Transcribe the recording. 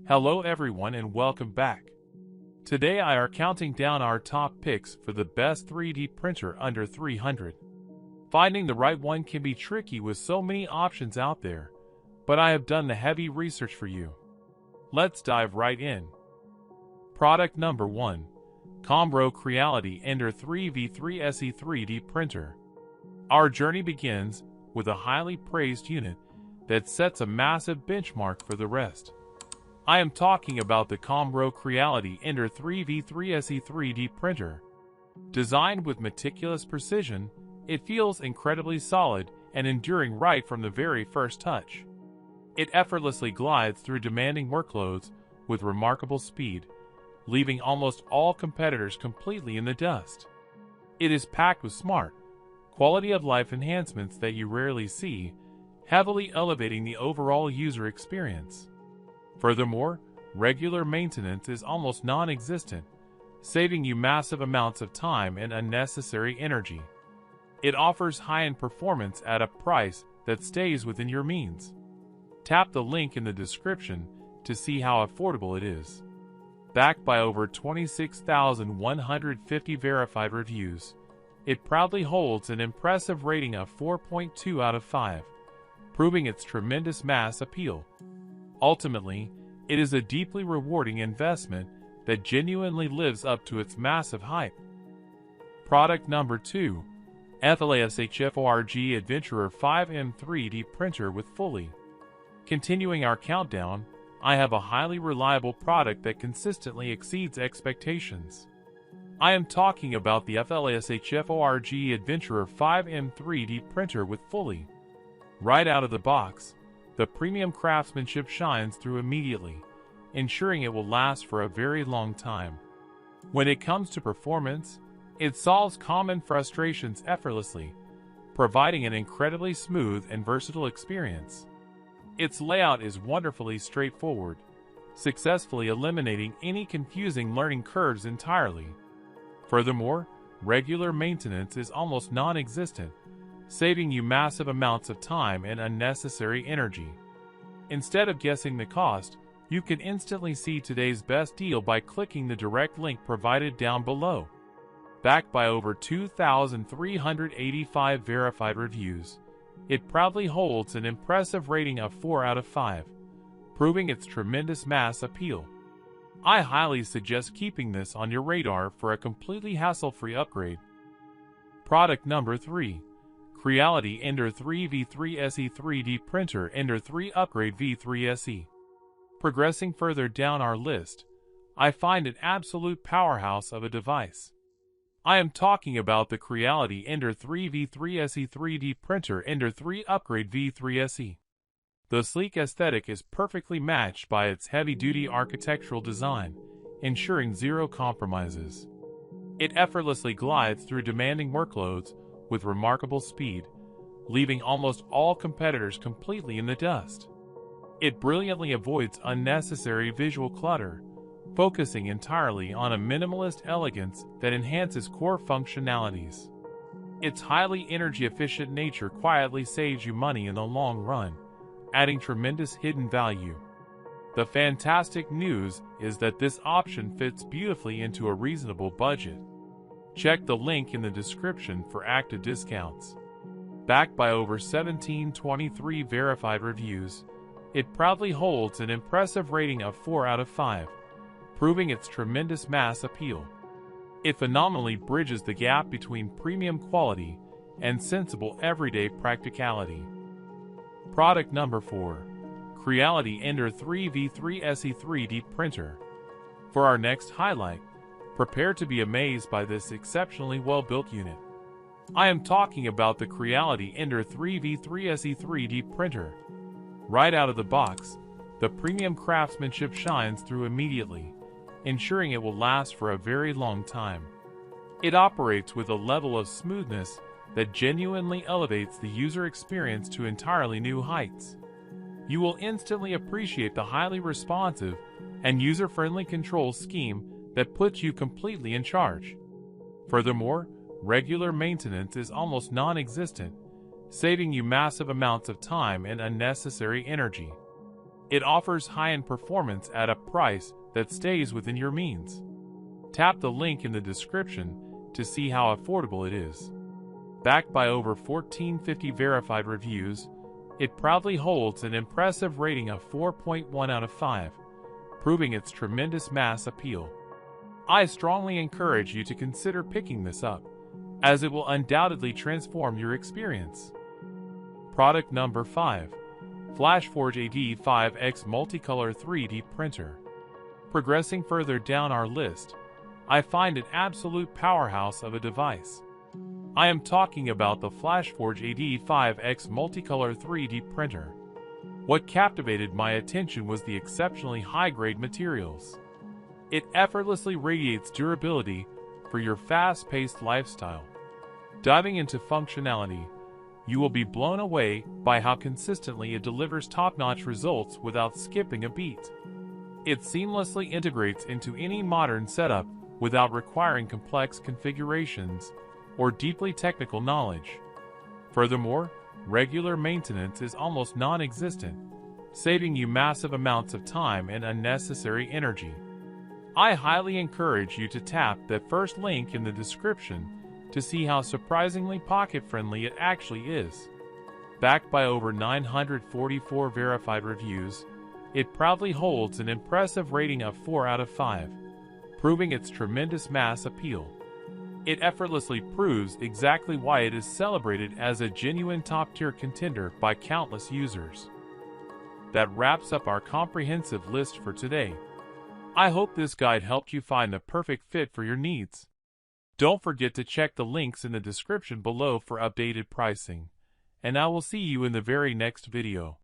Hello everyone and welcome back. Today I are counting down our top picks for the best 3D printer under 300. Finding the right one can be tricky with so many options out there, but I have done the heavy research for you. Let's dive right in. Product number 1. Comgrow Creality Ender 3v3 SE 3D Printer. Our journey begins with a highly praised unit that sets a massive benchmark for the rest. I am talking about the Comgrow Creality Ender 3v3 SE 3D printer. Designed with meticulous precision, it feels incredibly solid and enduring right from the very first touch. It effortlessly glides through demanding workloads with remarkable speed, leaving almost all competitors completely in the dust. It is packed with smart, quality-of-life enhancements that you rarely see, heavily elevating the overall user experience. Furthermore, regular maintenance is almost non-existent, saving you massive amounts of time and unnecessary energy. It offers high-end performance at a price that stays within your means. Tap the link in the description to see how affordable it is. Backed by over 26,150 verified reviews, it proudly holds an impressive rating of 4.2 out of 5, proving its tremendous mass appeal. Ultimately, it is a deeply rewarding investment that genuinely lives up to its massive hype. Product number 2. FLASHFORGE Adventurer 5M 3D Printer with Fully. Continuing our countdown, I have a highly reliable product that consistently exceeds expectations. I am talking about the FLASHFORGE Adventurer 5M 3D Printer with Fully. Right out of the box, the premium craftsmanship shines through immediately, ensuring it will last for a very long time. When it comes to performance, it solves common frustrations effortlessly, providing an incredibly smooth and versatile experience. Its layout is wonderfully straightforward, successfully eliminating any confusing learning curves entirely. Furthermore, regular maintenance is almost non-existent, saving you massive amounts of time and unnecessary energy. Instead of guessing the cost, you can instantly see today's best deal by clicking the direct link provided down below. Backed by over 2,385 verified reviews, it proudly holds an impressive rating of 4 out of 5, proving its tremendous mass appeal. I highly suggest keeping this on your radar for a completely hassle-free upgrade. Product number 3. Creality Ender 3v3 SE 3D Printer Ender 3 Upgrade v3 SE. Progressing further down our list, I find an absolute powerhouse of a device. I am talking about the Creality Ender 3v3 SE 3D Printer Ender 3 Upgrade v3 SE. The sleek aesthetic is perfectly matched by its heavy-duty architectural design, ensuring zero compromises. It effortlessly glides through demanding workloads with remarkable speed, leaving almost all competitors completely in the dust. It brilliantly avoids unnecessary visual clutter, focusing entirely on a minimalist elegance that enhances core functionalities. Its highly energy-efficient nature quietly saves you money in the long run, adding tremendous hidden value. The fantastic news is that this option fits beautifully into a reasonable budget. Check the link in the description for active discounts. Backed by over 1,723 verified reviews, it proudly holds an impressive rating of 4 out of 5, proving its tremendous mass appeal. It phenomenally bridges the gap between premium quality and sensible everyday practicality. Product number 4. Creality Ender 3v3 SE 3D Printer. For our next highlight, prepare to be amazed by this exceptionally well-built unit. I am talking about the Creality Ender 3v3 SE 3D Printer. Right out of the box, the premium craftsmanship shines through immediately, ensuring it will last for a very long time. It operates with a level of smoothness that genuinely elevates the user experience to entirely new heights. You will instantly appreciate the highly responsive and user-friendly control scheme that puts you completely in charge. Furthermore, regular maintenance is almost non-existent, saving you massive amounts of time and unnecessary energy. It offers high-end performance at a price that stays within your means. Tap the link in the description to see how affordable it is. Backed by over 1,450 verified reviews, it proudly holds an impressive rating of 4.1 out of 5, proving its tremendous mass appeal. I strongly encourage you to consider picking this up, as it will undoubtedly transform your experience. Product number 5. FLASHFORGE AD5X Multicolor 3D Printer. Progressing further down our list, I find an absolute powerhouse of a device. I am talking about the FLASHFORGE AD5X Multicolor 3D Printer. What captivated my attention was the exceptionally high-grade materials. It effortlessly radiates durability for your fast-paced lifestyle. Diving into functionality, you will be blown away by how consistently it delivers top-notch results without skipping a beat. It seamlessly integrates into any modern setup without requiring complex configurations or deeply technical knowledge. Furthermore, regular maintenance is almost non-existent, saving you massive amounts of time and unnecessary energy. I highly encourage you to tap that first link in the description to see how surprisingly pocket-friendly it actually is. Backed by over 944 verified reviews, it proudly holds an impressive rating of 4 out of 5, proving its tremendous mass appeal. It effortlessly proves exactly why it is celebrated as a genuine top-tier contender by countless users. That wraps up our comprehensive list for today. I hope this guide helped you find the perfect fit for your needs. Don't forget to check the links in the description below for updated pricing, and I will see you in the very next video.